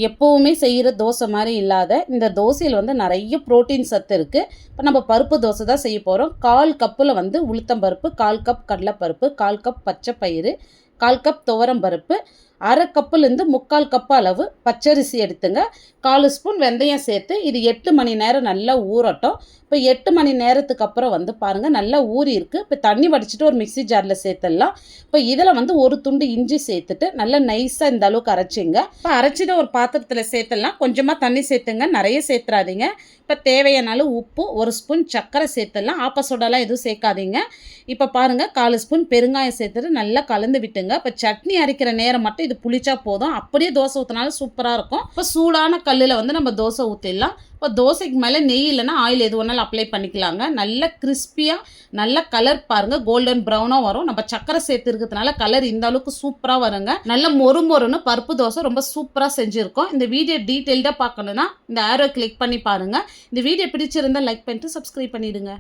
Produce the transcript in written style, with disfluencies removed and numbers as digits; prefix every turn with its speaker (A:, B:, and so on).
A: எப்போவுமே செய்கிற தோசை மாதிரி இல்லாத இந்த தோசையில் வந்து நிறைய புரோட்டீன் சத்து இருக்குது. இப்போ நம்ம பருப்பு தோசை தான் செய்ய போகிறோம். 1/4 கப்பில் வந்து உளுத்தம் பருப்பு, 1/4 கப் கடலைப்பருப்பு, 1/4 கப் பச்சை பயிறு, 1/4 கப் துவரம் பருப்பு, 1/2 கப்புலேருந்து 3/4 கப் அளவு பச்சரிசி எடுத்துங்க. 1/4 ஸ்பூன் வெந்தயம் சேர்த்து இது 8 மணி நேரம் நல்லா ஊறட்டும். இப்போ 8 மணி நேரத்துக்கு அப்புறம் வந்து பாருங்கள் நல்லா ஊறி இருக்குது. இப்போ தண்ணி வடிச்சிட்டு ஒரு மிக்ஸி ஜாரில் சேர்த்துடலாம். இப்போ இதில் வந்து ஒரு துண்டு இஞ்சி சேர்த்துட்டு நல்லா நைஸாக இந்த அளவுக்கு அரைச்சிங்க. இப்போ அரைச்சிட்டு ஒரு பாத்திரத்தில் சேர்த்துடலாம். கொஞ்சமாக தண்ணி சேர்த்துங்க, நிறைய சேர்த்துறாதீங்க. இப்போ தேவையான அளவு உப்பு, 1 ஸ்பூன் சர்க்கரை சேர்த்துடலாம். ஆப்பசோடாலாம் எதுவும் சேர்க்காதீங்க. இப்போ பாருங்கள் 1/4 ஸ்பூன் பெருங்காயம் சேர்த்துட்டு நல்லா கலந்து விட்டுங்க. இப்போ சட்னி அரைக்கிற நேரம் மட்டும் இது புளிச்சா போதும். அப்படியே தோசை ஊற்றினாலும் சூப்பராக இருக்கும். இப்போ சூடான கல்லில் வந்து நம்ம தோசை ஊற்றிடலாம். இப்போ தோசைக்கு மேலே நெய் இல்லைன்னா ஆயில் எது வேணாலும் அப்ளை பண்ணிக்கலாங்க. நல்ல கிறிஸ்பியாக நல்ல கலர் பாருங்கள் கோல்டன் ப்ரௌனாக வரும். நம்ம சக்கரை சேர்த்து இருக்கிறதுனால கலர் இந்த அளவுக்கு சூப்பராக வருங்க. நல்ல மொறுன்னு பருப்பு தோசை ரொம்ப சூப்பராக செஞ்சுருக்கோம். இந்த வீடியோ டீட்டெயில்டாக பார்க்கணுன்னா இந்த ஆரோ கிளிக் பண்ணி பாருங்கள். இந்த வீடியோ பிடிச்சிருந்தால் லைக் பண்ணிட்டு சப்ஸ்கிரைப் பண்ணிவிடுங்க.